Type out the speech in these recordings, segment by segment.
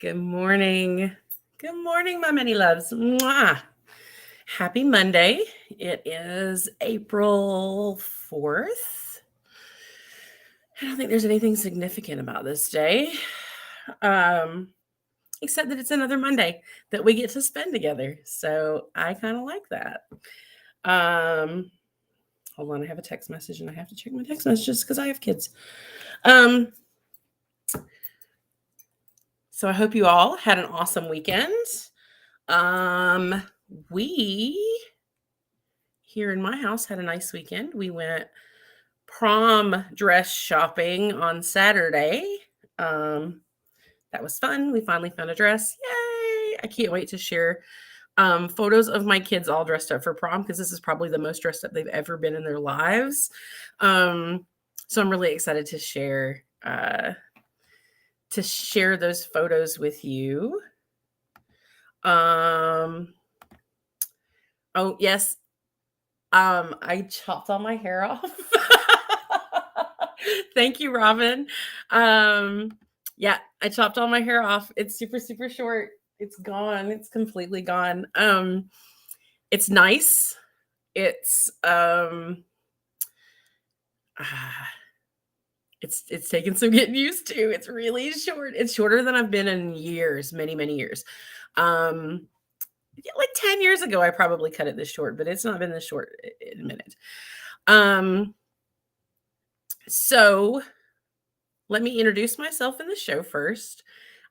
Good morning. Good morning, my many loves. Mwah. Happy Monday. It is April 4th. I don't think there's anything significant about this day, except that it's another Monday that we get to spend together. So I kind of like that. Hold on, I have a text message and I have to check my text messages because I have kids. So I hope you all had an awesome weekend. We here in my house had a nice weekend. We went prom dress shopping on Saturday. That was fun. We finally found a dress. Yay! I can't wait to share photos of my kids all dressed up for prom because this is probably the most dressed up they've ever been in their lives. So I'm really excited to share those photos with you. Oh yes, I chopped all my hair off. Thank you, Robin. Yeah, I chopped all my hair off. It's super, super short. It's gone. It's completely gone. It's nice. It's it's taken some getting used to. It's really short. It's shorter than I've been in years, many, many years. Like 10 years ago, I probably cut it this short, but it's not been this short in a minute. So let me introduce myself in the show first.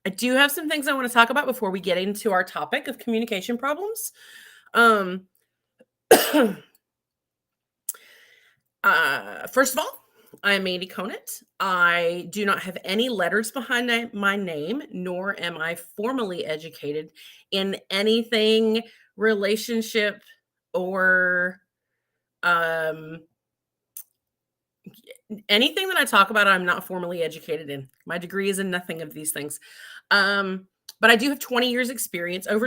I do have some things I want to talk about before we get into our topic of communication problems. First of all, I'm Mandy Conant. I do not have any letters behind my name, nor am I formally educated in anything relationship or anything that I talk about. I'm not formally educated in. My degree is in nothing of these things. But I do have over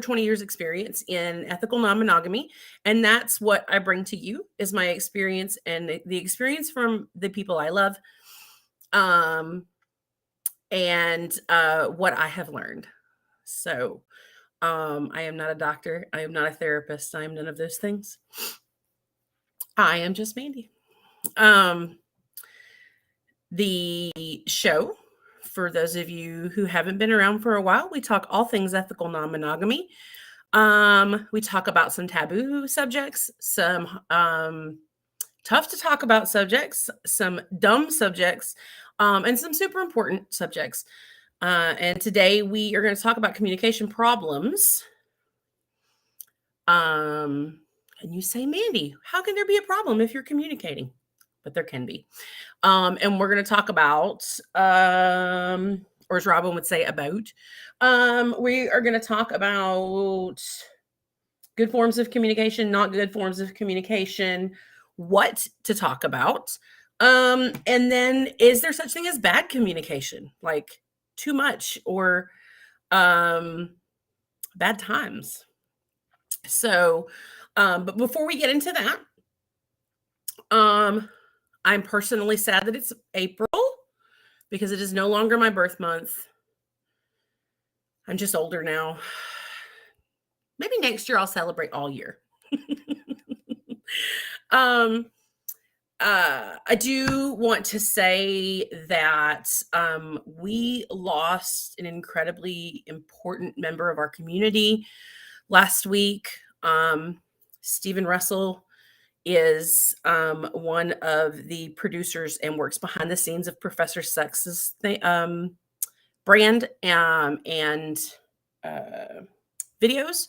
20 years experience in ethical non-monogamy. And that's what I bring to you is my experience and the experience from the people I love. And what I have learned. So I am not a doctor. I am not a therapist. I am none of those things. I am just Mandy. The show, for those of you who haven't been around for a while, we talk all things ethical non-monogamy. We talk about some taboo subjects, some tough to talk about subjects, some dumb subjects, and some super important subjects. And today we are going to talk about communication problems. And you say, Mandy, how can there be a problem if you're communicating? But there can be. And we're going to talk about, or as Robin would say, about. We are going to talk about good forms of communication, not good forms of communication, what to talk about. And then is there such thing as bad communication, like too much or bad times? So, but before we get into that, I'm personally sad that it's April because it is no longer my birth month. I'm just older now. Maybe next year I'll celebrate all year. I do want to say that we lost an incredibly important member of our community last week. Stephen Russell is one of the producers and works behind the scenes of Professor Sex's brand and videos.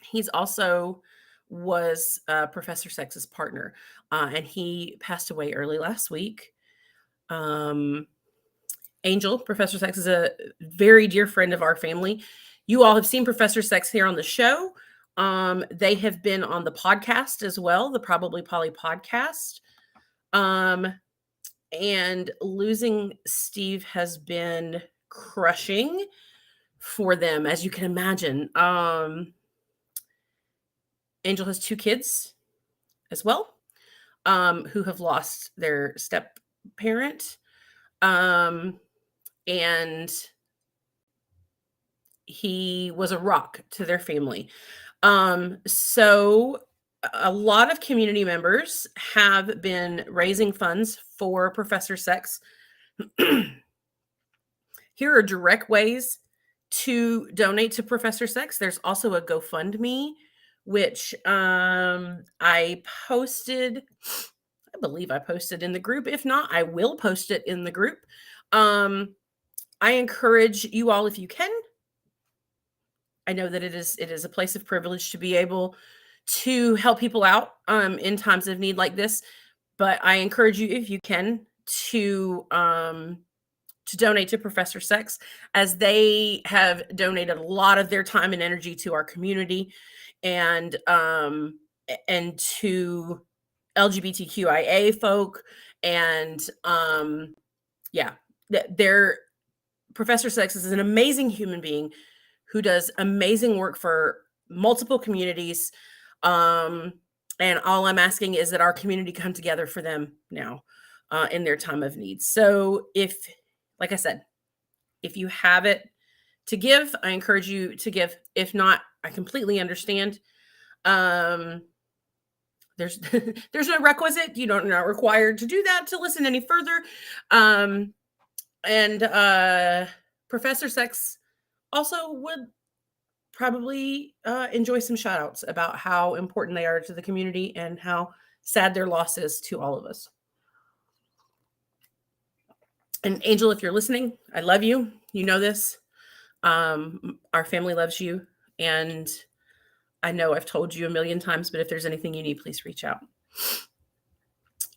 He's also was Professor Sex's partner, and he passed away early last week. Angel, Professor Sex, is a very dear friend of our family. You all have seen Professor Sex here on the show. They have been on the podcast as well, the Probably Polly podcast. And losing Steve has been crushing for them, as you can imagine. Angel has 2 kids as well, who have lost their step parent. and he was a rock to their family. So a lot of community members have been raising funds for Professor Sex. Here are direct ways to donate to Professor Sex. There's also a GoFundMe, which I posted. I believe I posted in the group. If not, I will post it in the group. I encourage you all, if you can. I know that it is a place of privilege to be able to help people out in times of need like this. But I encourage you, if you can, to donate to Professor Sex, as they have donated a lot of their time and energy to our community, and to LGBTQIA folk, and yeah, their Professor Sex is an amazing human being who does amazing work for multiple communities. And all I'm asking is that our community come together for them now in their time of need. So if, like I said, if you have it to give, I encourage you to give. If not, I completely understand. There's there's no requisite. You're not required to do that to listen any further. And Professor Sex also would probably enjoy some shout outs about how important they are to the community and how sad their loss is to all of us. And Angel, if you're listening, I love you. You know this. Our family loves you. And I know I've told you a million times, but if there's anything you need, please reach out.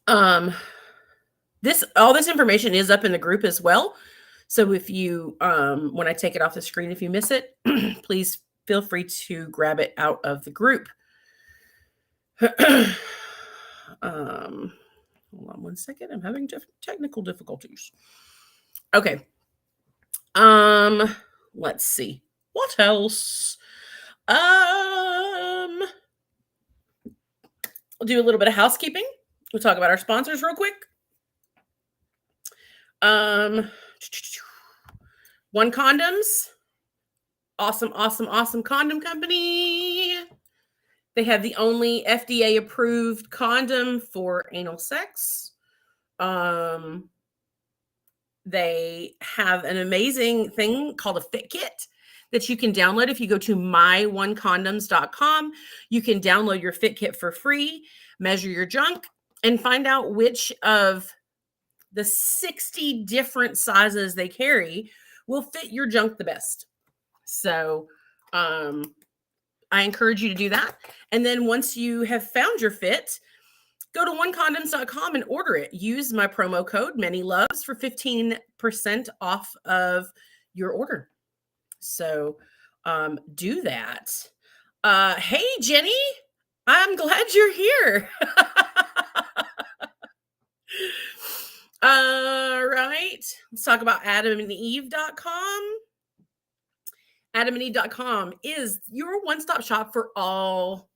All this information is up in the group as well. So if you, when I take it off the screen, if you miss it, please feel free to grab it out of the group. Hold on one second. I'm having technical difficulties. Okay. Let's see. What else? I'll do a little bit of housekeeping. We'll talk about our sponsors real quick. One Condoms. Awesome condom company. They have the only FDA approved condom for anal sex. They have an amazing thing called a fit kit that you can download. If you go to myonecondoms.com, you can download your fit kit for free, measure your junk, and find out which of the 60 different sizes they carry will fit your junk the best. So I encourage you to do that. And then once you have found your fit, go to onecondoms.com and order it. Use my promo code ManyLoves for 15% off of your order. So do that. Hey, Jenny, I'm glad you're here. All right. Let's talk about AdamandEve.com. AdamandEve.com is your one-stop shop for all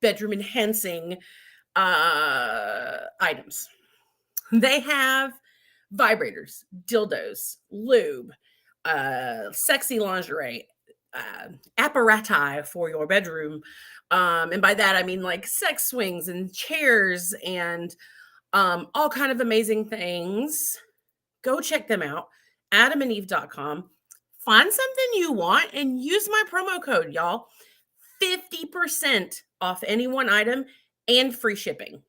bedroom enhancing items. They have vibrators, dildos, lube, sexy lingerie, apparati for your bedroom. And by that, I mean like sex swings and chairs and all kind of amazing things. Go check them out. AdamandEve.com. Find something you want and use my promo code, y'all. 50% off any one item and free shipping.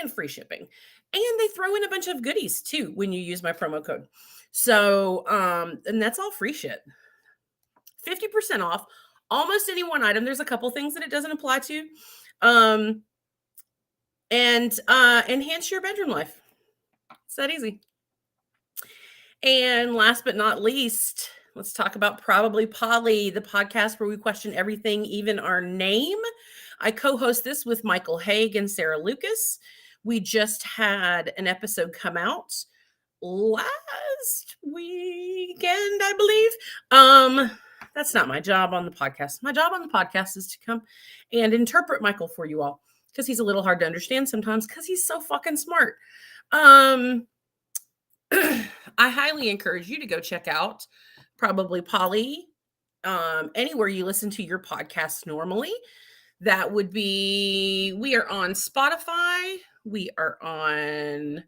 And they throw in a bunch of goodies too when you use my promo code. So, and that's all free shit. 50% off almost any one item. There's a couple things that it doesn't apply to. And enhance your bedroom life. It's that easy. And last but not least, let's talk about Probably Polly, the podcast where we question everything, even our name. I co-host this with Michael Haig and Sarah Lucas. We just had an episode come out last weekend, I believe. That's not my job on the podcast. My job on the podcast is to come and interpret Michael for you all, because he's a little hard to understand sometimes because he's so fucking smart. I highly encourage you to go check out Probably Polly anywhere you listen to your podcast normally. That would be, we are on Spotify, we are on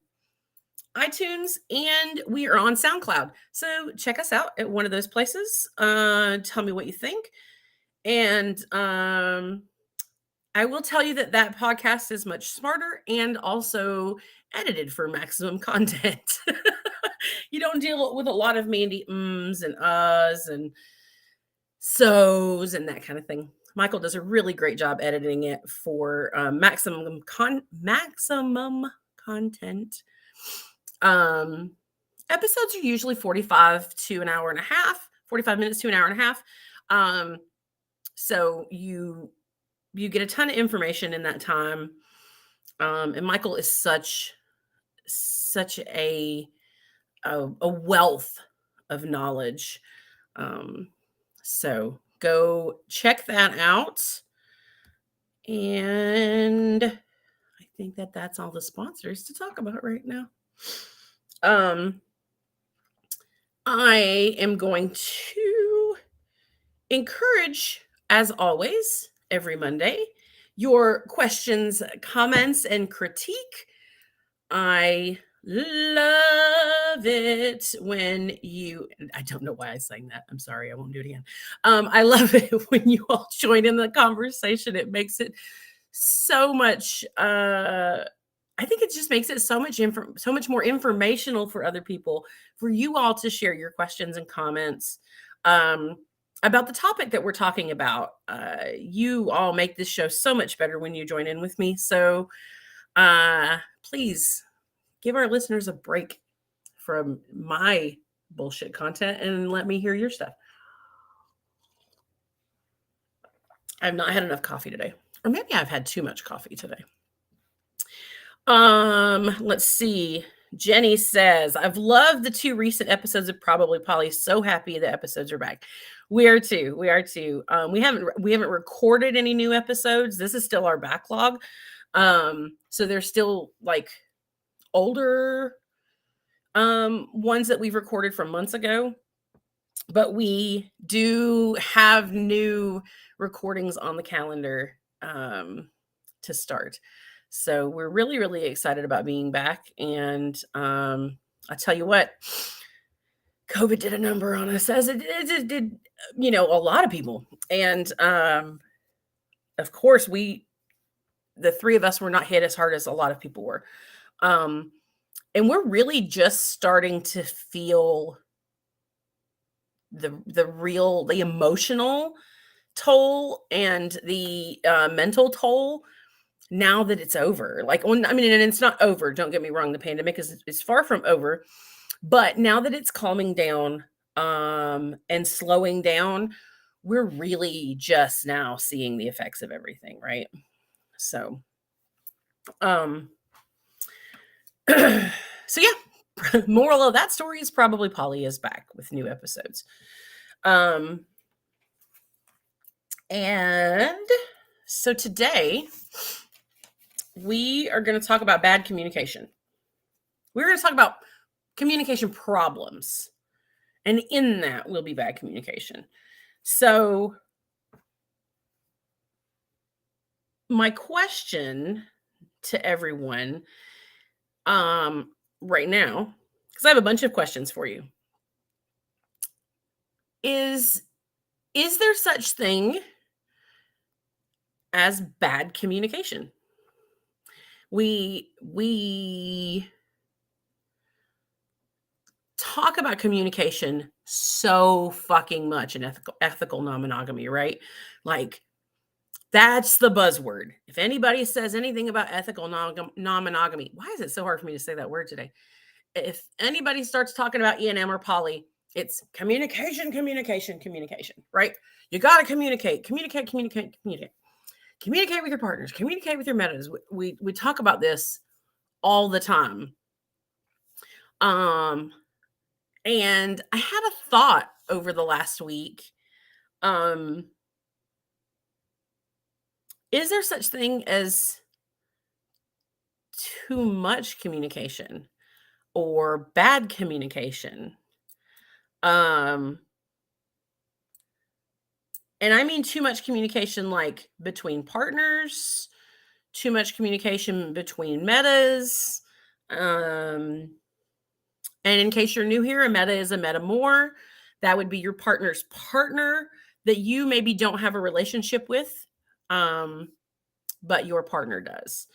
iTunes, and we are on SoundCloud. So check us out at one of those places. Tell me what you think. And I will tell you that that podcast is much smarter and also edited for maximum content. You don't deal with a lot of Mandy ums and uhs and so's and that kind of thing. Michael does a really great job editing it for maximum content. Episodes are usually 45 to an hour and a half, 45 minutes to an hour and a half. So you get a ton of information in that time. And Michael is such a wealth of knowledge. So go check that out. And I think that that's all the sponsors to talk about right now. I am going to encourage, as always, every Monday, your questions, comments, and critique. I love it when you, I don't know why I sang that. I'm sorry. I won't do it again. I love it when you all join in the conversation. It makes it so much, I think it just makes it so much more informational for other people, for you all to share your questions and comments about the topic that we're talking about. You all make this show so much better when you join in with me. So please give our listeners a break from my bullshit content and let me hear your stuff. I've not had enough coffee today, or maybe I've had too much coffee today. Let's see. Jenny says, I've loved the 2 recent episodes of Probably Polly. So happy the episodes are back. We are too. We haven't recorded any new episodes. This is still our backlog. So there's still like older ones that we've recorded from months ago, but we do have new recordings on the calendar to start. So we're really, really excited about being back. And I tell you what, COVID did a number on us, as it did, a lot of people. And of course, the 3 of us were not hit as hard as a lot of people were. And we're really just starting to feel the emotional toll and the mental toll now that it's over. And it's not over. Don't get me wrong. The pandemic is far from over, but now that it's calming down and slowing down, we're really just now seeing the effects of everything, right? So, so yeah, moral of that story is Probably Polly is back with new episodes. And so today we are going to talk about bad communication. We're going to talk about communication problems. And in that will be bad communication. So my question to everyone right now, because I have a bunch of questions for you, is there such thing as bad communication? We talk about communication so fucking much in ethical non-monogamy, right? Like, that's the buzzword. If anybody says anything about ethical non-monogamy, why is it so hard for me to say that word today? If anybody starts talking about E&M or poly, it's communication, right? You got to communicate with your partners, communicate with your metas. We talk about this all the time. And I had a thought over the last week. Is there such thing as too much communication? or bad communication. Um, and I mean too much communication like between partners, too much communication between metas. Um, and in case you're new here, a meta is a metamor. That would be your partner's partner that you maybe don't have a relationship with, but your partner does.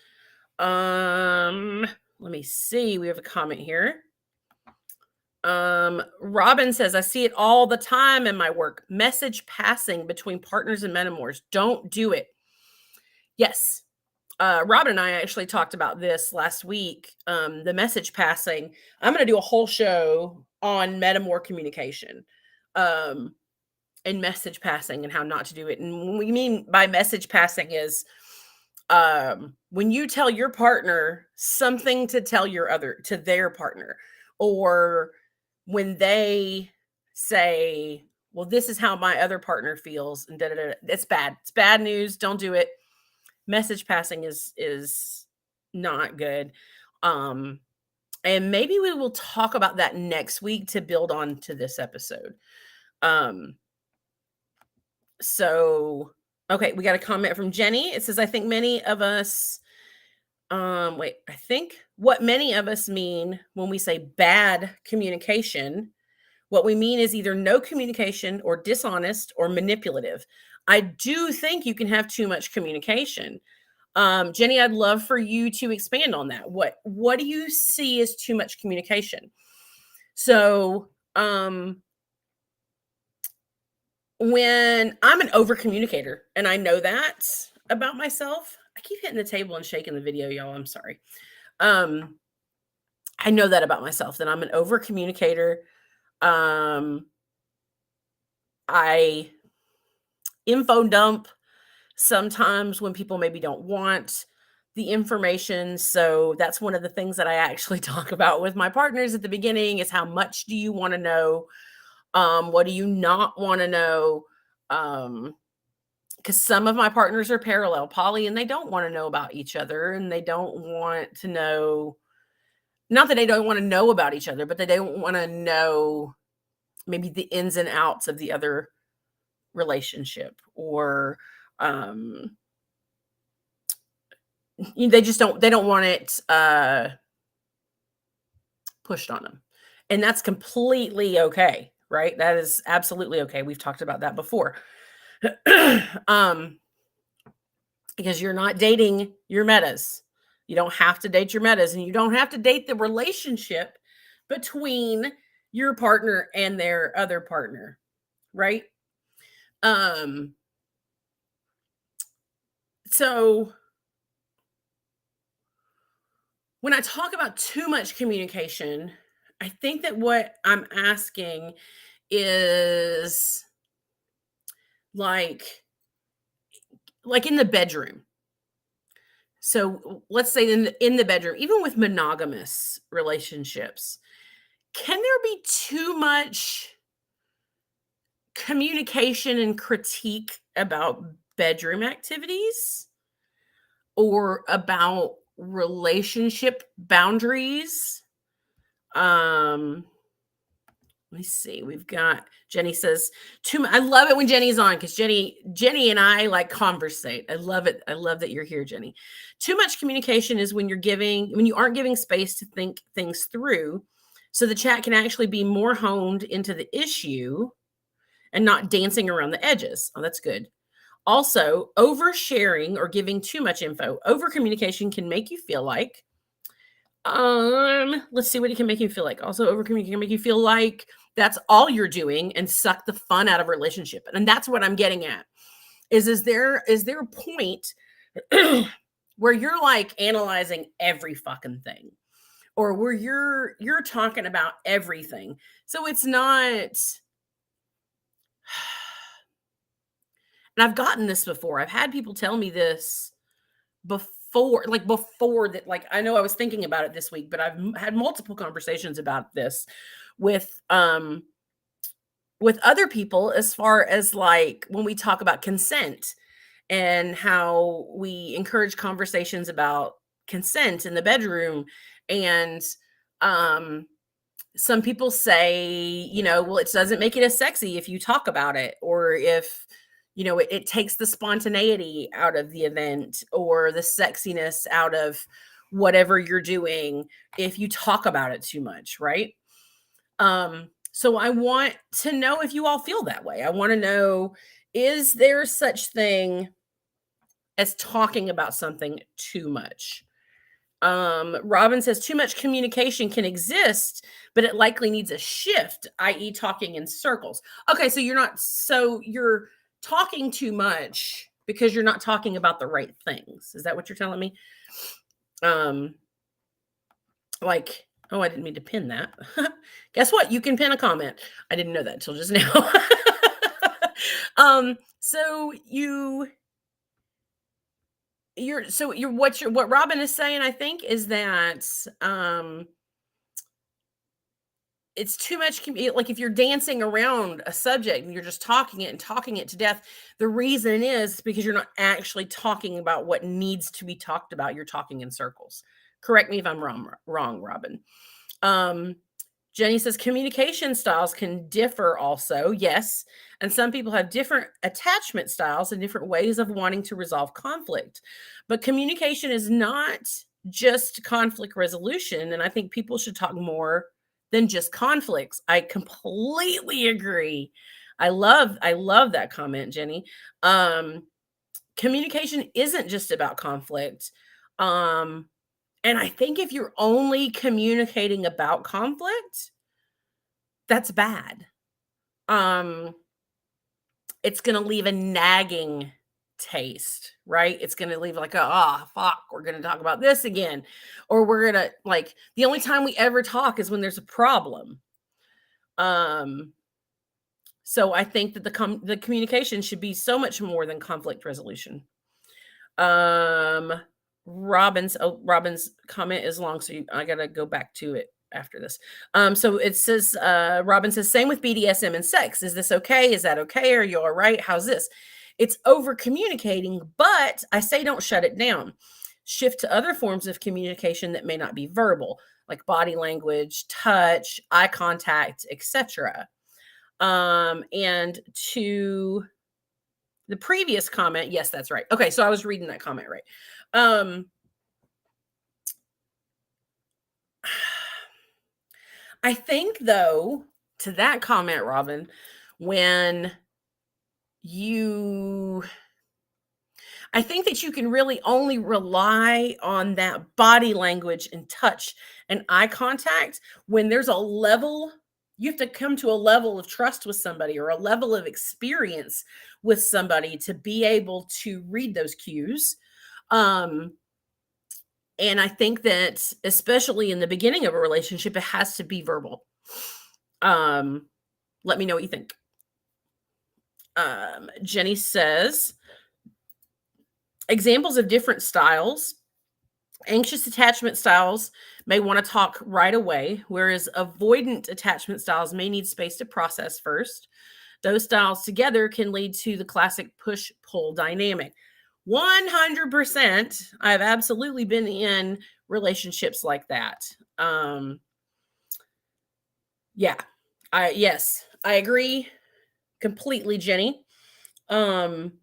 Let me see. We have a comment here. Robin says, I see it all the time in my work. Message passing between partners and metamors. Don't do it. Yes. Robin and I actually talked about this last week. The message passing. I'm going to do a whole show on metamor communication. And message passing and how not to do it. And what we mean by message passing is when you tell your partner something to tell to their partner, or when they say, well, this is how my other partner feels, and it's bad. It's bad news. Don't do it. Message passing is not good. And maybe we will talk about that next week to build on to this episode. So, okay, we got a comment from Jenny. It says, I think many of us, I think what many of us mean when we say bad communication, what we mean is either no communication or dishonest or manipulative. I do think you can have too much communication. Jenny, I'd love for you to expand on that. What do you see as too much communication? So, when I'm an over communicator, and I know that about myself, I keep hitting the table and shaking the video, y'all. I'm sorry. I know that about myself, that I'm an over communicator. I info dump sometimes when people maybe don't want the information. So that's one of the things that I actually talk about with my partners at the beginning is how much do you want to know? What do you not want to know? Because some of my partners are parallel poly and they don't want to know about each other, and they don't want to know, not that they don't want to know about each other, but they don't want to know maybe the ins and outs of the other relationship, or they don't want it pushed on them. And that's completely okay, right? That is absolutely okay. We've talked about that before. Because you're not dating your metas. You don't have to date your metas, and you don't have to date the relationship between your partner and their other partner, right? So when I talk about too much communication, I think that what I'm asking is like in the bedroom. So let's say in the bedroom, even with monogamous relationships, can there be too much communication and critique about bedroom activities or about relationship boundaries? Let me see. We've got Jenny says I love it when Jenny's on, because Jenny and I like conversate. I love it. I love that you're here, Jenny. Too much communication is when you aren't giving space to think things through, so the chat can actually be more honed into the issue and not dancing around the edges. Oh, that's good. Also, oversharing or giving too much info. Over communication can make you feel like let's see what it can make you feel like. Also, overcommunicating can make you feel like that's all you're doing and suck the fun out of a relationship. And that's what I'm getting at. Is there a point where you're like analyzing every fucking thing, or where you're talking about everything? So it's not. And I've gotten this before. I've had people tell me this before that, like, I know I was thinking about it this week, but I've had multiple conversations about this with other people, as far as like when we talk about consent and how we encourage conversations about consent in the bedroom. And Um, some people say, well, it doesn't make it as sexy if you talk about it, or if, it takes the spontaneity out of the event or the sexiness out of whatever you're doing if you talk about it too much, right? So I want to know if you all feel that way. I want to know, is there such thing as talking about something too much? Robin says too much communication can exist, but it likely needs a shift, i.e., talking in circles. Okay, so you're talking too much because you're not talking about the right things. Is that what you're telling me? Um, like, oh, I didn't mean to pin that. Guess what? You can pin a comment. I didn't know that until just now. So what Robin is saying, I think, is that it's too much like if you're dancing around a subject and you're just talking it and talking it to death, the reason is because you're not actually talking about what needs to be talked about. You're talking in circles. Correct me if I'm wrong, Robin. um Jenny says communication styles can differ also. Yes. And some people have different attachment styles and different ways of wanting to resolve conflict. But communication is not just conflict resolution. And I think people should talk more than just conflicts. I completely agree. I love that comment, Jenny. Um, Communication isn't just about conflict. Um, and I think if you're only communicating about conflict, that's bad. Um, it's gonna leave a nagging taste, right? It's gonna leave like, "Oh, fuck, we're gonna talk about this again." Or we're gonna like, the only time we ever talk is when there's a problem. Um, so I think that the communication should be so much more than conflict resolution. Um, Robin's comment is long, so I gotta go back to it after this. So it says, Robin says, same with BDSM and sex. Is this okay? Is that okay? Are you all right? How's this? It's over communicating, but I say don't shut it down. Shift to other forms of communication that may not be verbal, like body language, touch, eye contact, etc. And to the previous comment, yes, that's right. Okay, so I was reading that comment right. Um, I think though, to that comment, Robin, when you I think that you can really only rely on that body language and touch and eye contact when there's a level. You have to come to a level of trust with somebody or a level of experience with somebody to be able to read those cues. Um, and I think that especially in the beginning of a relationship, it has to be verbal. Um, Let me know what you think. Jenny says examples of different styles. Anxious attachment styles may want to talk right away, whereas avoidant attachment styles may need space to process first. Those styles together can lead to the classic push pull dynamic. 100%. I've absolutely been in relationships like that. Yeah. Yes, I agree completely, Jenny. Um,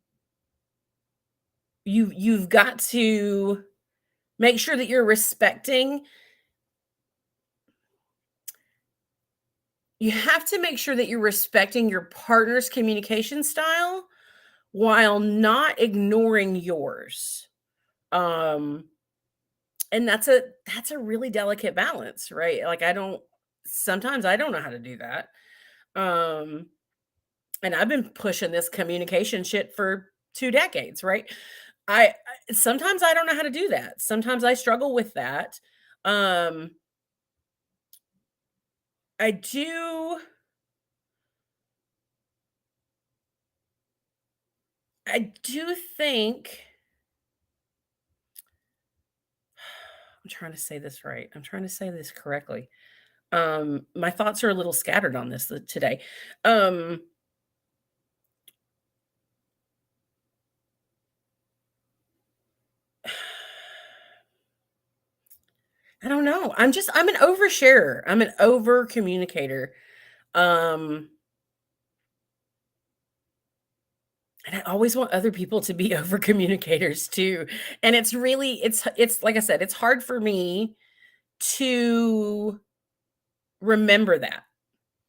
you've got to make sure that you're respecting. You have to make sure that you're respecting your partner's communication style while not ignoring yours. Um, and that's a really delicate balance, right? Like sometimes I don't know how to do that. Um, and I've been pushing this communication shit for 2 decades, right? Sometimes I don't know how to do that. Sometimes I struggle with that. Um, I do I do think I'm trying to say this right. I'm trying to say this correctly. My thoughts are a little scattered on this today. Um, I don't know. I'm an oversharer. I'm an over communicator. Um, and I always want other people to be over communicators too. And it's like I said, it's hard for me to remember that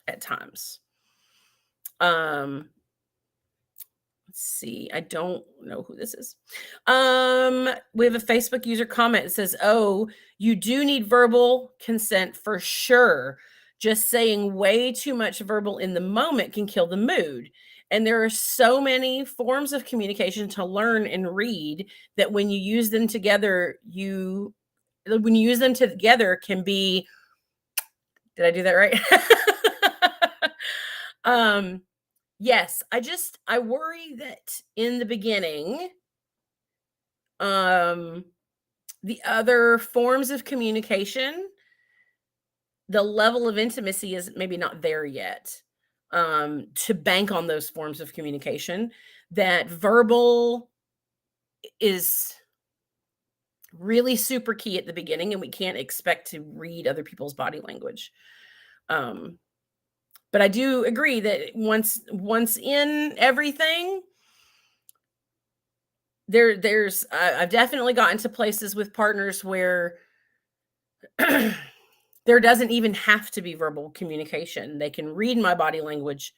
at times. Um, let's see. I don't know who this is. We have a Facebook user comment. It says, "Oh, you do need verbal consent for sure. Just saying way too much verbal in the moment can kill the mood. And there are so many forms of communication to learn and read that when you use them together can be." Did I do that right? um Yes, I worry that in the beginning, um, the other forms of communication, the level of intimacy is maybe not there yet, to bank on those forms of communication. That verbal is really super key at the beginning, and we can't expect to read other people's body language. Um, but I do agree that once in everything, I've definitely gotten to places with partners where there doesn't even have to be verbal communication. They can read my body language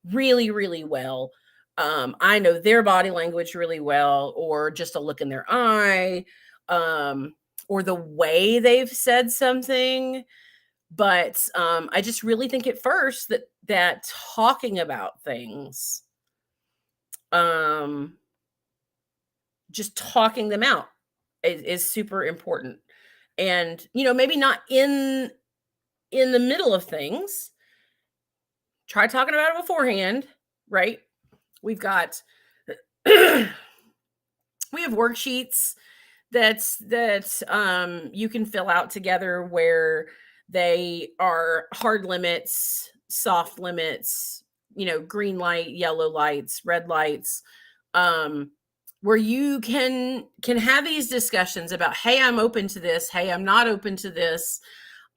really, really well. I know their body language really well, or just a look in their eye, or the way they've said something. But I just really think at first that talking about things, um, just talking them out is super important. And maybe not in the middle of things. Try talking about it beforehand, right? We've got we have worksheets that you can fill out together, where they are hard limits, soft limits, green light, yellow lights, red lights, um where you can have these discussions about, hey, I'm open to this, hey, I'm not open to this,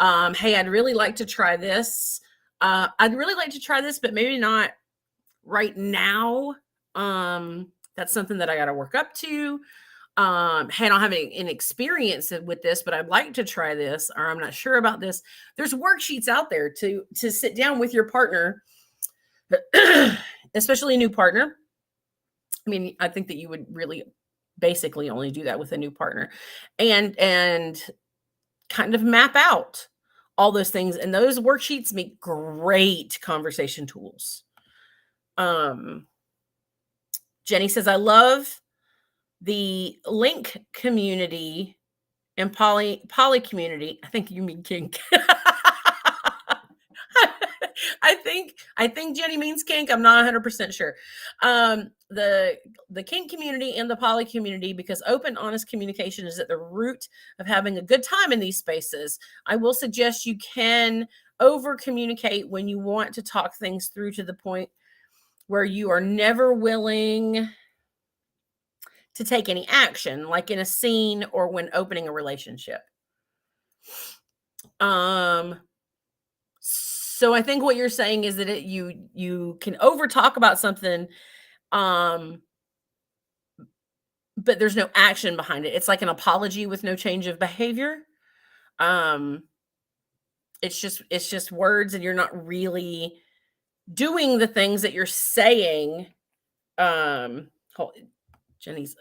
hey, I'd really like to try this, I'd really like to try this, but maybe not right now. That's something that I got to work up to. Hey, I don't have any experience with this, but I'd like to try this, or I'm not sure about this. There's worksheets out there to sit down with your partner, especially a new partner. I mean, I think that you would really basically only do that with a new partner, and kind of map out all those things. And those worksheets make great conversation tools. Um, Jenny says, I love the link community and poly community. I think you mean kink. I think Jenny means kink. I'm not 100% sure. The kink community and the poly community, because open, honest communication is at the root of having a good time in these spaces. I will suggest you can over communicate when you want to talk things through to the point where you are never willing to take any action, like in a scene or when opening a relationship. So I think what you're saying is that you can over talk about something, um, but there's no action behind it. It's like an apology with no change of behavior. Um, it's just words, and you're not really doing the things that you're saying. Um, Jenny's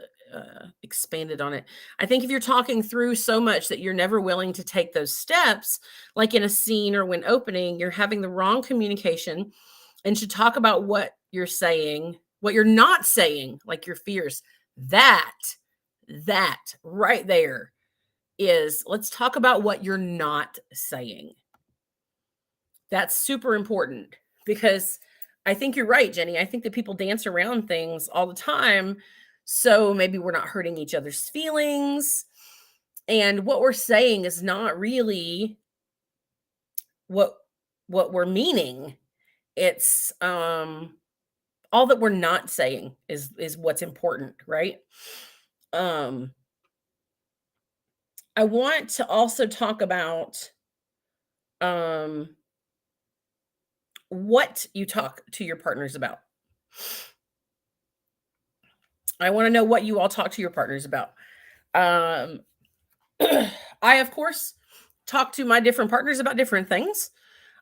expanded on it. I think if you're talking through so much that you're never willing to take those steps, like in a scene or when opening, you're having the wrong communication, and should talk about what you're saying, what you're not saying, like your fears. That right there is, let's talk about what you're not saying. That's super important, because I think you're right, Jenny. I think that people dance around things all the time. So maybe we're not hurting each other's feelings. And what we're saying is not really what we're meaning. It's all that we're not saying is what's important, right? Um I want to also talk about um, what you talk to your partners about. I want to know what you all talk to your partners about. Um, I, of course, talk to my different partners about different things.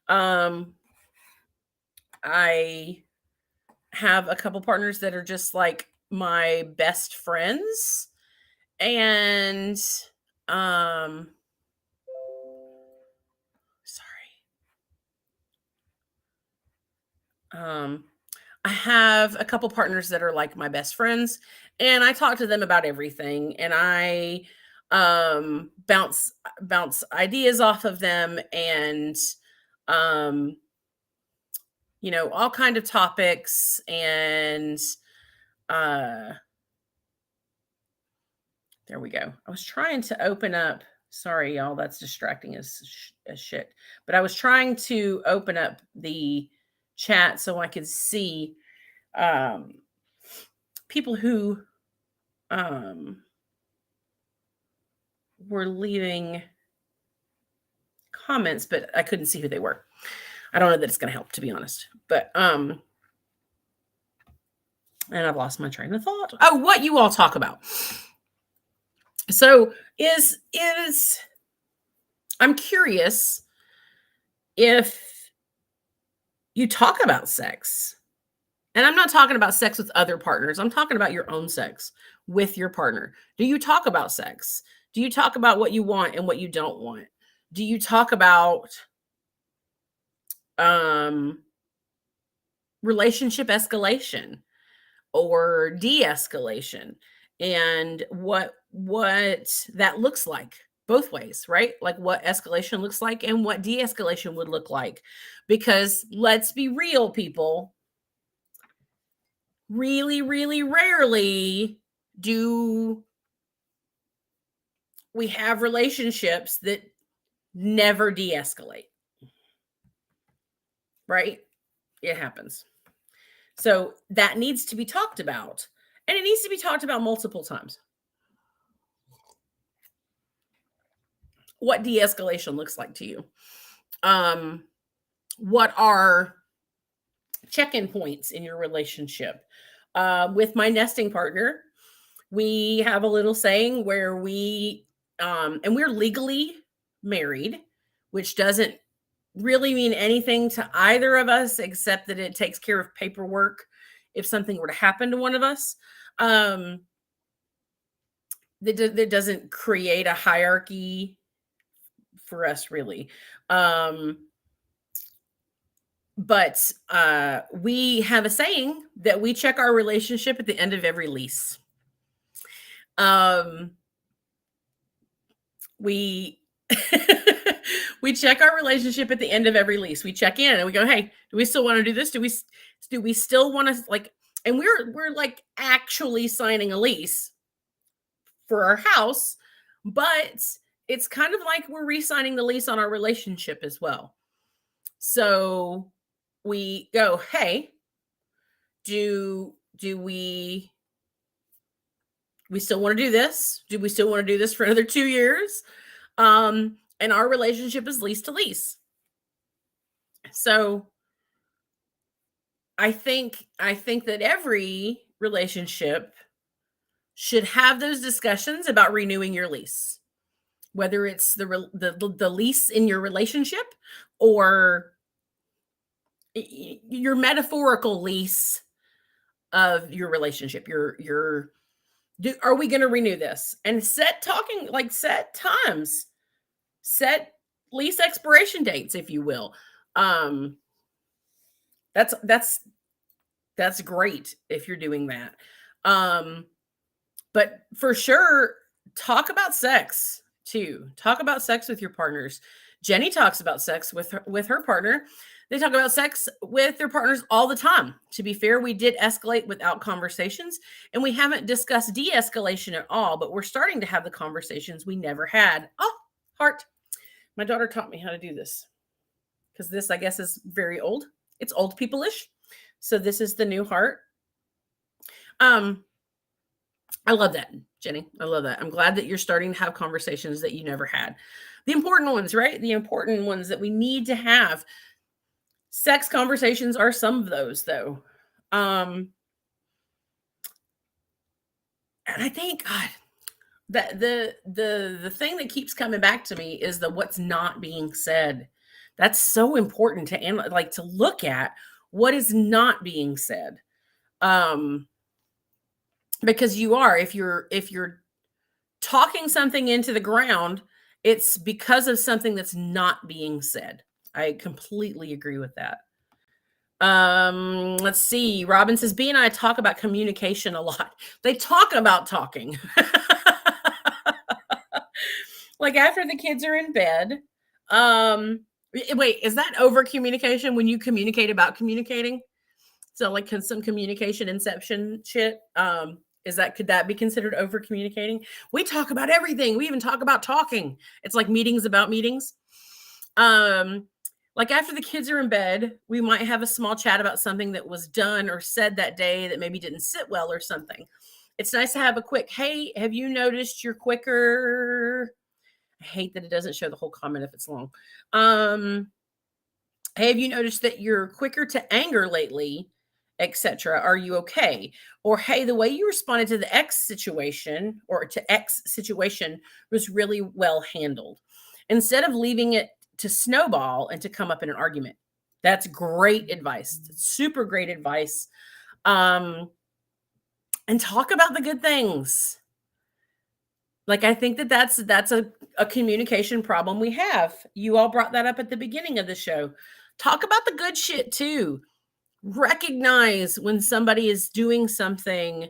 Um, I have a couple partners that are just like my best friends, and um, sorry, um, I have a couple partners that are like my best friends, and I talk to them about everything, and I bounce ideas off of them, and um all kind of topics, and uh there we go. I was trying to open up, sorry y'all, that's distracting as shit, but I was trying to open up the chat so I could see um people who um were leaving comments, but I couldn't see who they were. I don't know that it's going to help, to be honest. But and I've lost my train of thought. Oh, what you all talk about. So is I'm curious if you talk about sex. And I'm not talking about sex with other partners. I'm talking about your own sex with your partner. Do you talk about sex? Do you talk about what you want and what you don't want? Do you talk about um relationship escalation or de-escalation, and what that looks like both ways, right? Like what escalation looks like and what de-escalation would look like, because let's be real, people, really really rarely do we have relationships that never de-escalate, right? It happens. So that needs to be talked about, and it needs to be talked about multiple times. What de-escalation looks like to you. What are check-in points in your relationship? With my nesting partner, we have a little saying where and we're legally married, which doesn't really mean anything to either of us except that it takes care of paperwork if something were to happen to one of us. That doesn't create a hierarchy for us, really. But we have a saying that we check our relationship at the end of every lease. We we check our relationship at the end of every lease. We check in and we go, "Hey, do we still want to do this? Do we still want to like?" And we're like actually signing a lease for our house, but it's kind of like we're re-signing the lease on our relationship as well. So we go, "Hey, do we still want to do this? Do we still want to do this for another 2 years?" And our relationship is lease to lease. So I think that every relationship should have those discussions about renewing your lease, whether it's the lease in your relationship or your metaphorical lease of your relationship. Are we going to renew this? And set times, set lease expiration dates, if you will. That's great if you're doing that. But for sure, talk about sex too. Talk about sex with your partners. Jenny talks about sex with her partner. They talk about sex with their partners all the time. To be fair, we did escalate without conversations, and we haven't discussed de-escalation at all, but we're starting to have the conversations we never had. Oh, heart. My daughter taught me how to do this, because this, I guess, is very old. It's old people-ish. So this is the new heart. I love that, Jenny. I love that. I'm glad that you're starting to have conversations that you never had. The important ones, right? The important ones that we need to have. Sex conversations are some of those, though. Um, and I think, God, that the thing that keeps coming back to me is the what's not being said. That's so important to like to look at what is not being said. Um, because if you're talking something into the ground, it's because of something that's not being said. I completely agree with that. Let's see. Robin says, B and I talk about communication a lot. They talk about talking. Like after the kids are in bed. Wait, is that over communication when you communicate about communicating? So like some communication inception shit. Is that could that be considered over communicating? We talk about everything. We even talk about talking. It's like meetings about meetings. Um, like after the kids are in bed, we might have a small chat about something that was done or said that day that maybe didn't sit well or something. It's nice to have a quick, hey, have you noticed you're quicker? I hate that it doesn't show the whole comment if it's long. Um, hey, have you noticed that you're quicker to anger lately, etc.? Are you okay? Or hey, the way you responded to the X situation or to X situation was really well handled. Instead of leaving it to snowball and to come up in an argument. That's great advice. Super great advice. Um, and talk about the good things. Like I think that that's a communication problem we have. You all brought that up at the beginning of the show. Talk about the good shit too. Recognize when somebody is doing something,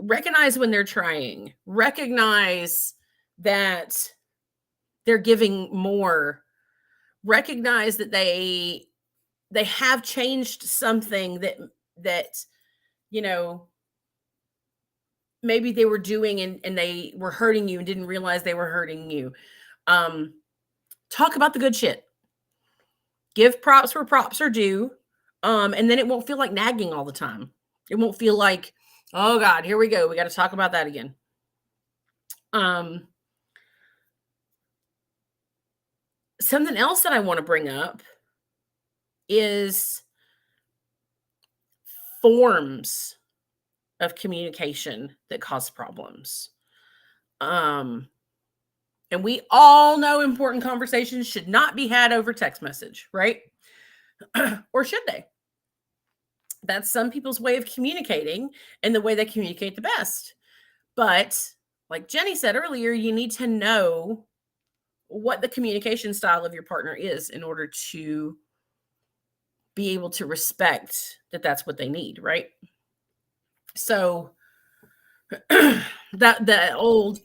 recognize when they're trying, recognize that they're giving more, recognize that they have changed something that you know maybe they were doing and they were hurting you and didn't realize they were hurting you. um Talk about the good shit. Give props where props are due. And then it won't feel like nagging all the time. It won't feel like, oh God, here we go. We got to talk about that again. Um, Something else that I want to bring up is forms of communication that cause problems. Um, and we all know important conversations should not be had over text message, right? Or should they? That's some people's way of communicating and the way they communicate the best. But like Jenny said earlier, you need to know what the communication style of your partner is in order to be able to respect that that's what they need, right? So that the old,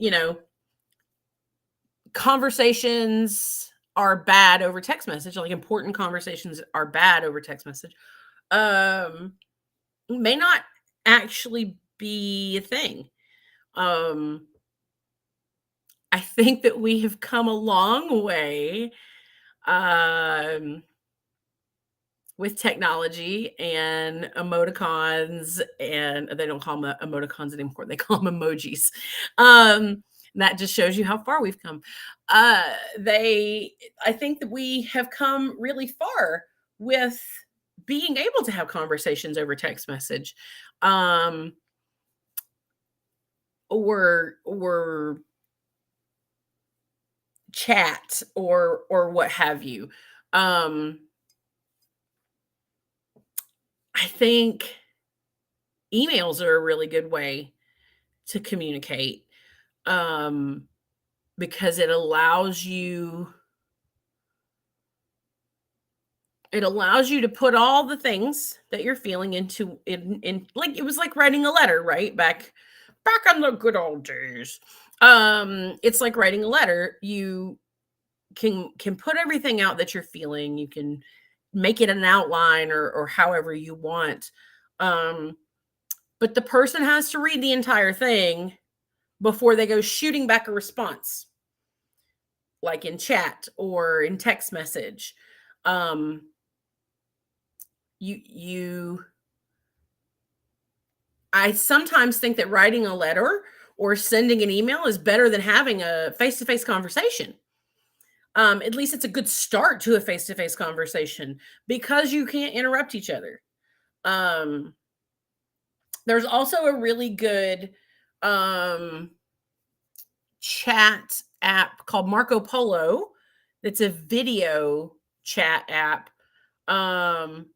conversations are bad over text message, like important conversations are bad over text message. Um may not actually be a thing. Um I think that we have come a long way um, with technology and emoticons, and they don't call them emoticons anymore. They call them emojis. Um, that just shows you how far we've come. Uh, I think that we have come really far with being able to have conversations over text message, um, or chat or what have you. Um, I think emails are a really good way to communicate, um, because it allows you to put all the things that you're feeling in like it was like writing a letter, right? Back in the good old days. It's like writing a letter. You can put everything out that you're feeling. You can make it an outline or however you want. Um, but the person has to read the entire thing before they go shooting back a response, like in chat or in text message. Um, you I sometimes think that writing a letter or sending an email is better than having a face-to-face conversation. At least it's a good start to a face-to-face conversation because you can't interrupt each other. Um, there's also a really good um, chat app called Marco Polo. That's a video chat app um,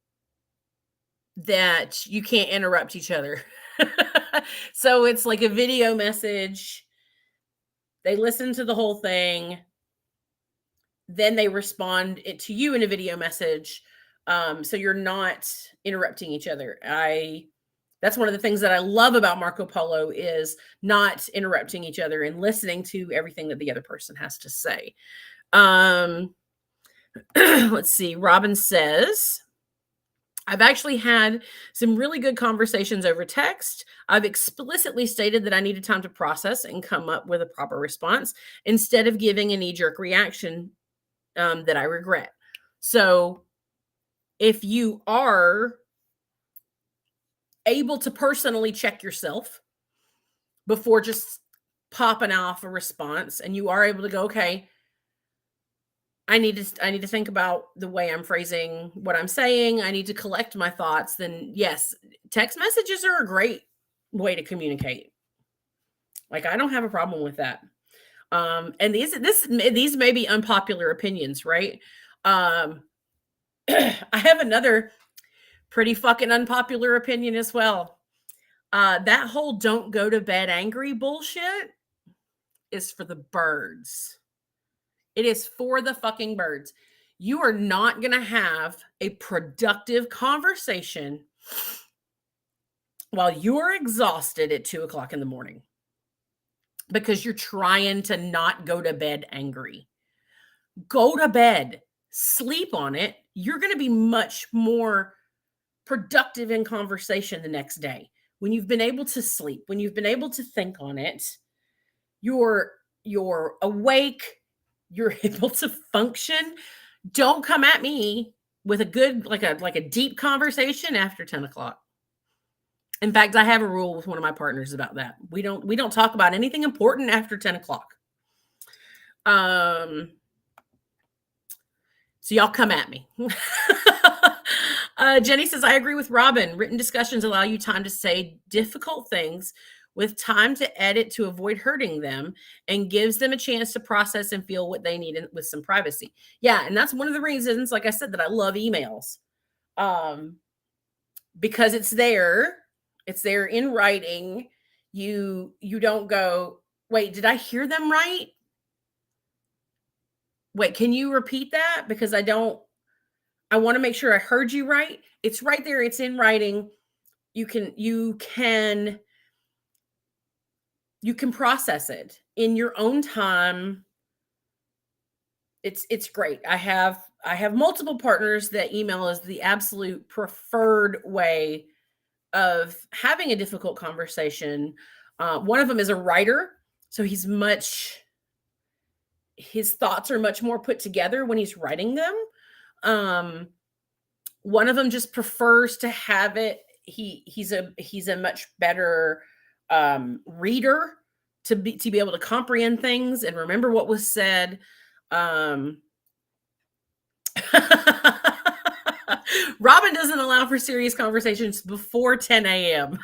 that you can't interrupt each other. So it's like a video message. They listen to the whole thing, then they respond it to you in a video message. So you're not interrupting each other. That's one of the things that I love about Marco Polo is not interrupting each other and listening to everything that the other person has to say. Let's see. Robin says, I've actually had some really good conversations over text. I've explicitly stated that I needed time to process and come up with a proper response instead of giving a knee jerk reaction that I regret. So if you are able to personally check yourself before just popping off a response, and you are able to go, okay, I need to think about the way I'm phrasing what I'm saying. I need to collect my thoughts. Then yes, text messages are a great way to communicate. Like I don't have a problem with that. And these may be unpopular opinions, right? Um, I have another pretty fucking unpopular opinion as well. That whole don't go to bed angry bullshit is for the birds. It is for the fucking birds. You are not going to have a productive conversation while you're exhausted at 2 o'clock in the morning because you're trying to not go to bed angry. Go to bed, sleep on it. You're going to be much more productive in conversation the next day. When you've been able to sleep, when you've been able to think on it, you're awake, you're able to function. Don't come at me with a good like a deep conversation after 10 o'clock. In fact, I have a rule with one of my partners about that. We don't talk about anything important after 10 o'clock. So y'all come at me. Jenny says, I agree with Robin. Written discussions allow you time to say difficult things with time to edit to avoid hurting them and gives them a chance to process and feel what they need with some privacy. Yeah, and that's one of the reasons, like I said, that I love emails. Because it's there in writing. You don't go, wait, did I hear them right? Wait, can you repeat that? Because I want to make sure I heard you right. It's right there. It's in writing. You can process it in your own time. It's great. I have multiple partners that email is the absolute preferred way of having a difficult conversation. One of them is a writer, so his thoughts are much more put together when he's writing them. One of them just prefers to have it. He's a much better reader to be able to comprehend things and remember what was said. Robin doesn't allow for serious conversations before 10 a.m.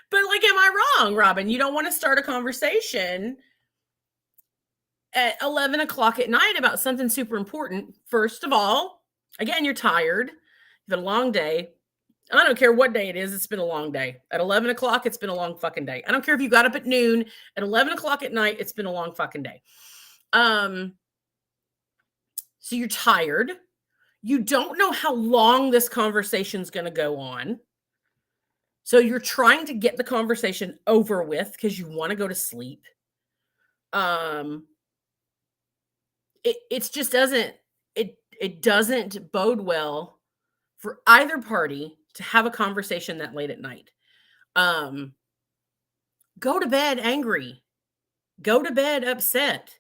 But like, am I wrong, Robin? You don't want to start a conversation at 11 o'clock at night about something super important. First of all, again, you're tired. You've had a long day. I don't care what day it is. It's been a long day. At 11 o'clock, it's been a long fucking day. I don't care if you got up at noon. At 11 o'clock at night, it's been a long fucking day. So you're tired. You don't know how long this conversation is going to go on. So you're trying to get the conversation over with because you want to go to sleep. It just doesn't bode well for either party to have a conversation that late at night. Go to bed angry. Go to bed upset.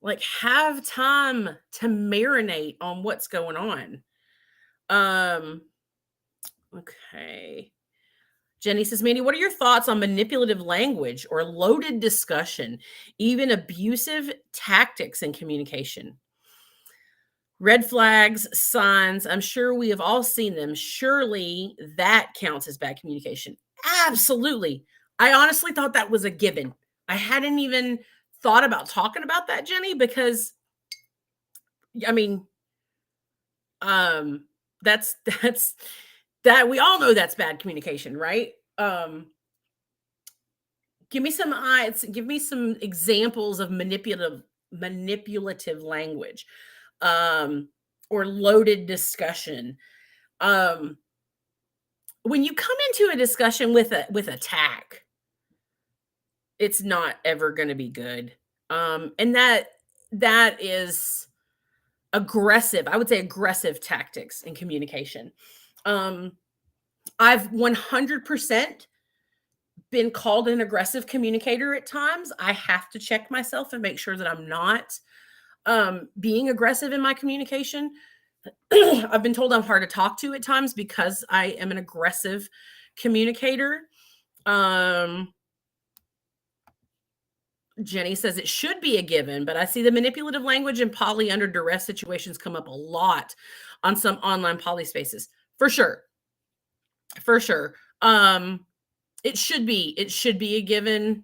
Like, have time to marinate on what's going on. Okay. Jenny says, Mandy, what are your thoughts on manipulative language or loaded discussion, even abusive tactics in communication? Red flags, signs, I'm sure we have all seen them. Surely that counts as bad communication. Absolutely. I honestly thought that was a given. I hadn't even thought about talking about that, Jenny, because I mean, um, that's that's that we all know that's bad communication, right? Um, give me some examples of manipulative language, um, or loaded discussion. Um, when you come into a discussion with a attack, it's not ever going to be good. And that is aggressive. I would say aggressive tactics in communication. Um, I've 100% been called an aggressive communicator at times. I have to check myself and make sure that I'm not being aggressive in my communication. I've been told I'm hard to talk to at times because I am an aggressive communicator. Um, Jenny says it should be a given, but I see the manipulative language and poly under duress situations come up a lot on some online poly spaces. For sure. For sure. It should be a given.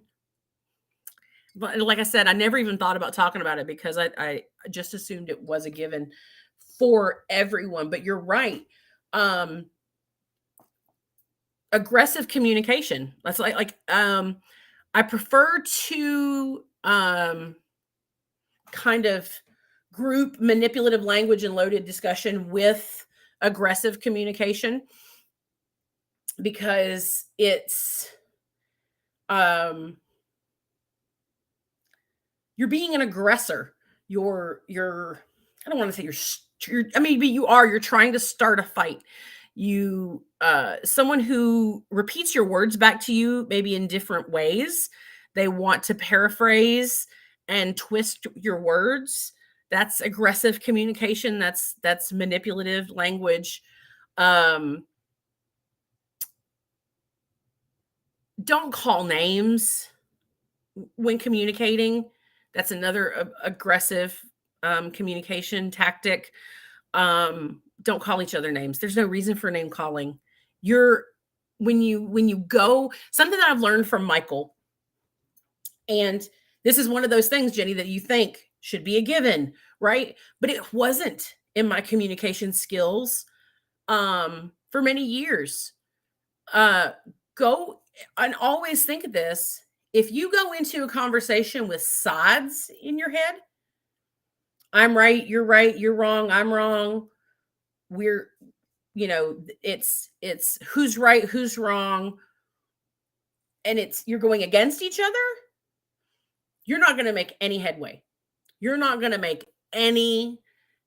But like I said, I never even thought about talking about it because I just assumed it was a given for everyone. But you're right. Um, Aggressive communication. That's I prefer to kind of group manipulative language and loaded discussion with aggressive communication because it's um you're being an aggressor. You're I don't want to say you're I mean, but you're trying to start a fight. You someone who repeats your words back to you maybe in different ways. They want to paraphrase and twist your words. That's aggressive communication. That's manipulative language. Um don't call names when communicating. That's another aggressive communication tactic. Don't call each other names. There's no reason for name calling. You're when you go something that I've learned from Michael, and this is one of those things, Jenny, that you think should be a given, right? But it wasn't in my communication skills for many years. Uh Go and always think of this. If you go into a conversation with sides in your head, I'm right, you're wrong, I'm wrong. We're it's who's right, who's wrong, and it's you're going against each other, you're not going to make any headway. You're not going to make any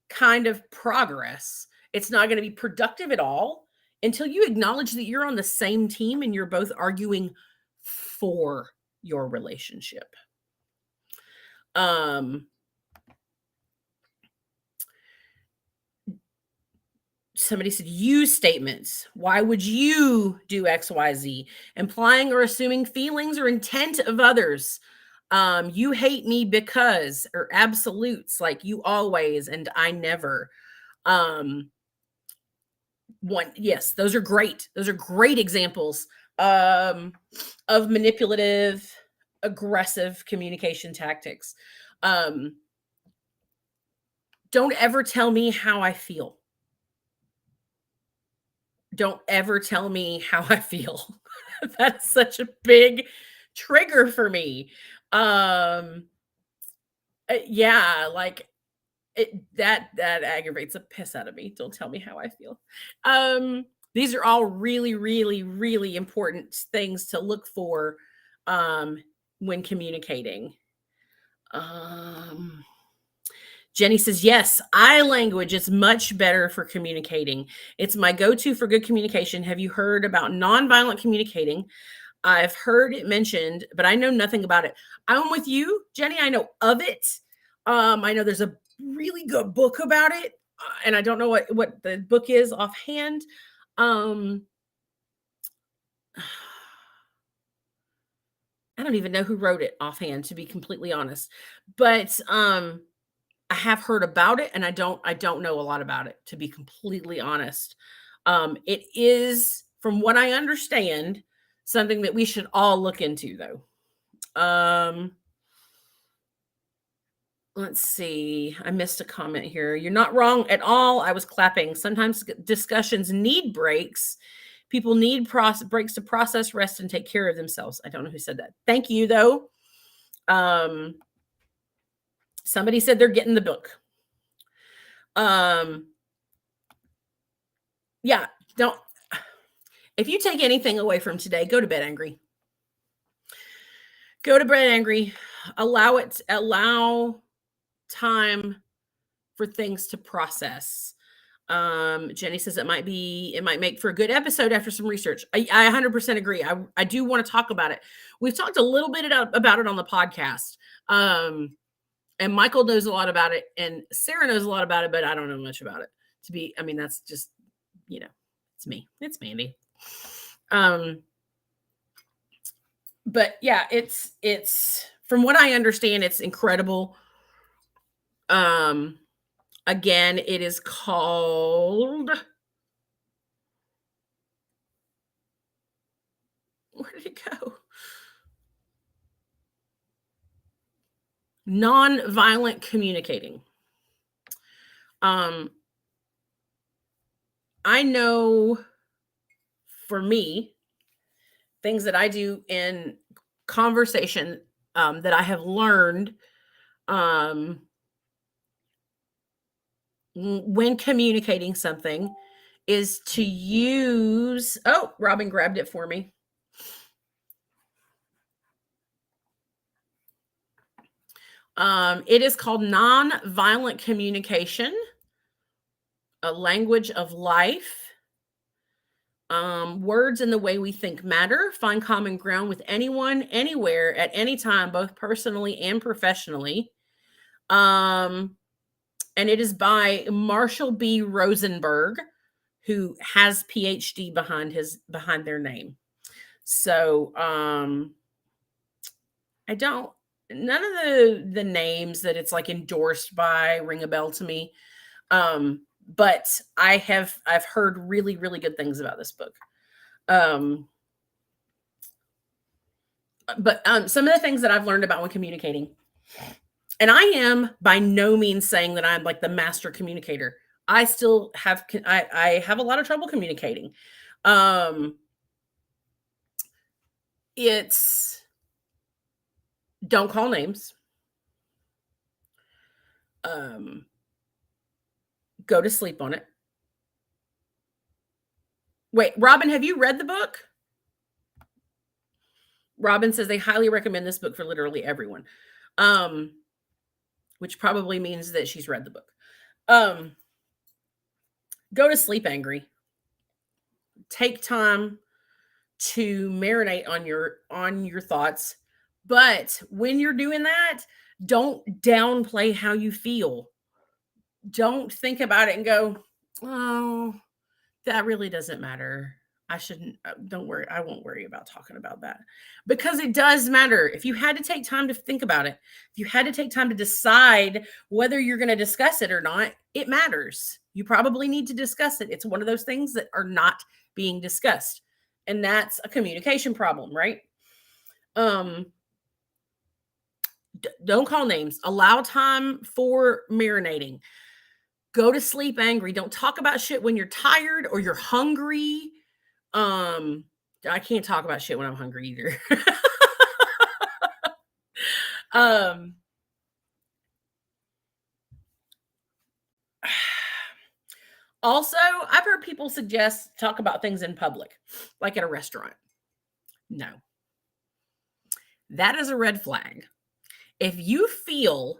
kind of progress. It's not going to be productive at all until you acknowledge that you're on the same team and you're both arguing for your relationship. Um Somebody said use statements. Why would you do XYZ? Implying or assuming feelings or intent of others. You hate me because, or absolutes like you always and I never. Um, yes, those are great. Those are great examples of manipulative, aggressive communication tactics. Um, don't ever tell me how I feel. Don't ever tell me how I feel. That's such a big trigger for me. Um, yeah, like that aggravates the piss out of me. Don't tell me how I feel. These are all really, really, really important things to look for when communicating. Um, Jenny says, yes, I language is much better for communicating. It's my go to for good communication. Have you heard about nonviolent communicating? I've heard it mentioned, but I know nothing about it. I'm with you, Jenny. I know of it. I know there's a really good book about it, and I don't know what the book is offhand. I don't even know who wrote it offhand, to be completely honest. But I have heard about it, and I don't know a lot about it, to be completely honest. It is, from what I understand, something that we should all look into, though. Let's see. I missed a comment here. You're not wrong at all. I was clapping. Sometimes discussions need breaks. People need breaks to process, rest, and take care of themselves. I don't know who said that. Thank you, though. Um, Somebody said they're getting the book. Um, yeah, don't. If you take anything away from today, go to bed angry. Go to bed angry. Allow time for things to process. Jenny says it might make for a good episode after some research. I 100% agree. I do want to talk about it. We've talked a little bit about it on the podcast. And Michael knows a lot about it, and Sarah knows a lot about it, but I don't know much about it. I mean, that's just, it's me. It's Mandy. But yeah, it's from what I understand, it's incredible. Again, it is called, where did it go? Nonviolent communicating. I know for me, things that I do in conversation that I have learned when communicating something is to use, oh, Robin grabbed it for me. It is called nonviolent communication, a language of life. Words and the way we think matter. Find common ground with anyone, anywhere, at any time, both personally and professionally. And it is by Marshall B. Rosenberg, who has PhD behind their name. So none of the names that it's like endorsed by ring a bell to me. But I've heard really, really good things about this book. But some of the things that I've learned about when communicating, and I am by no means saying that I'm like the master communicator. I still have I have a lot of trouble communicating. It's don't call names. Go to sleep on it. Wait, Robin, have you read the book? Robin says they highly recommend this book for literally everyone. Which probably means that she's read the book. Go to sleep angry. Take time to marinate on your thoughts. But when you're doing that, don't downplay how you feel. Don't think about it and go, oh, that really doesn't matter. I shouldn't, don't worry. I won't worry about talking about that, because it does matter. If you had to take time to think about it, if you had to take time to decide whether you're going to discuss it or not, it matters. You probably need to discuss it. It's one of those things that are not being discussed. And that's a communication problem, right? Don't call names. Allow time for marinating. Go to sleep angry. Don't talk about shit when you're tired or you're hungry. I can't talk about shit when I'm hungry either. Also, I've heard people suggest talk about things in public, like at a restaurant. No. That is a red flag. If you feel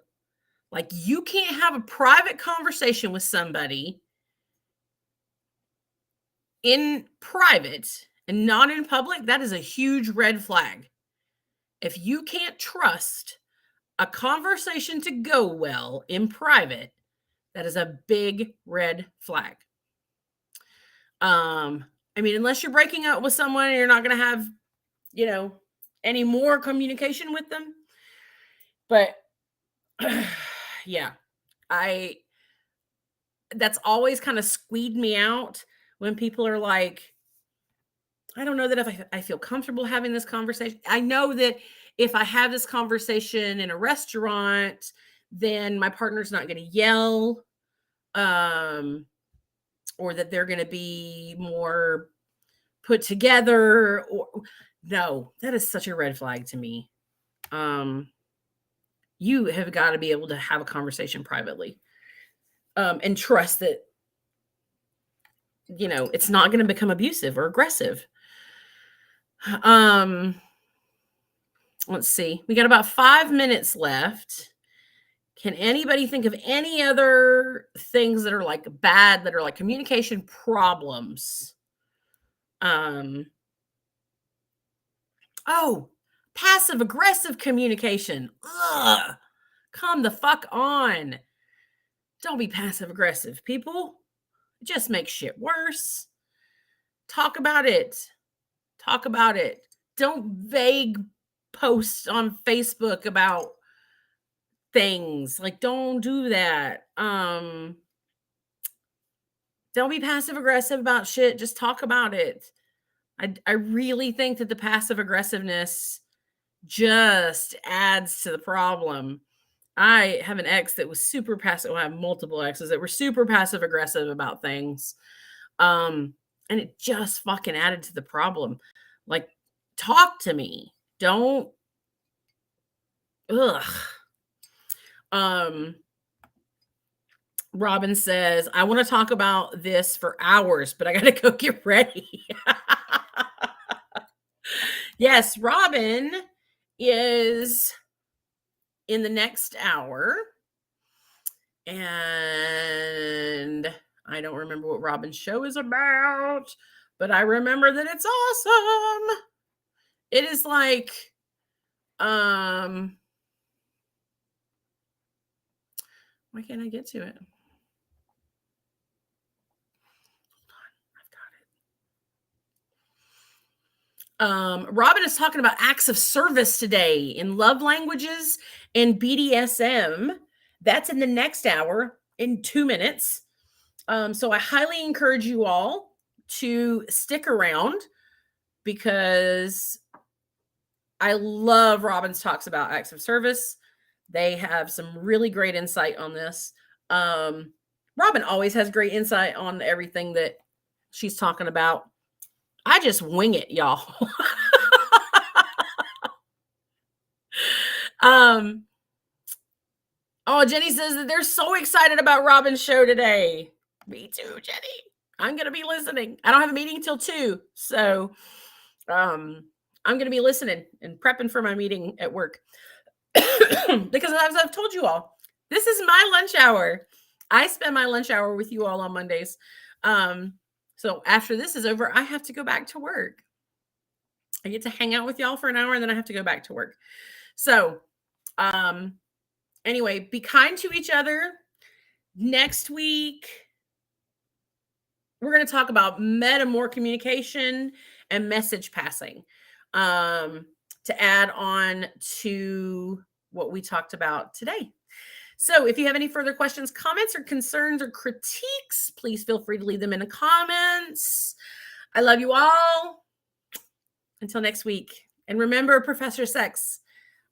like you can't have a private conversation with somebody in private and not in public, that is a huge red flag. If you can't trust a conversation to go well in private, that is a big red flag. I mean, unless you're breaking up with someone and you're not going to have, any more communication with them. But yeah, that's always kind of squeed me out when people are like, I don't know that if I feel comfortable having this conversation. I know that if I have this conversation in a restaurant, then my partner's not going to yell, or that they're going to be more put together. Or no, that is such a red flag to me. You have got to be able to have a conversation privately, and trust that it's not going to become abusive or aggressive. Let's see. We got about 5 minutes left. Can anybody think of any other things that are like bad, that are like communication problems? Oh, passive aggressive communication. Ugh. Come the fuck on. Don't be passive aggressive, people. It just makes shit worse. Talk about it. Talk about it. Don't vague post on Facebook about things. Like, don't do that. Don't be passive aggressive about shit. Just talk about it. I really think that the passive aggressiveness just adds to the problem. I have an ex that was super passive. Well, I have multiple exes that were super passive aggressive about things. And it just fucking added to the problem. Like, talk to me. Don't. Ugh. Robin says, I want to talk about this for hours, but I got to go get ready. Yes, Robin is in the next hour. And I don't remember what Robin's show is about, but I remember that it's awesome. It is like, why can't I get to it? Robin is talking about acts of service today in love languages and BDSM. That's in the next hour in 2 minutes. So I highly encourage you all to stick around, because I love Robin's talks about acts of service. They have some really great insight on this. Robin always has great insight on everything that she's talking about. I just wing it, y'all. Oh, Jenny says that they're so excited about Robin's show today. Me too, Jenny. I'm going to be listening. I don't have a meeting till 2. So, I'm going to be listening and prepping for my meeting at work. Because as I've told you all, this is my lunch hour. I spend my lunch hour with you all on Mondays. So after this is over, I have to go back to work. I get to hang out with y'all for an hour, and then I have to go back to work. So, anyway, be kind to each other. Next week, we're going to talk about metamor communication and message passing, to add on to what we talked about today. So if you have any further questions, comments, or concerns, or critiques, please feel free to leave them in the comments. I love you all. Until next week. And remember, Professor Sex,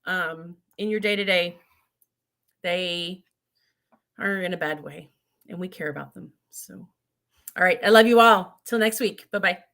in your day-to-day, they are in a bad way, and we care about them. So, all right. I love you all. Till next week. Bye-bye.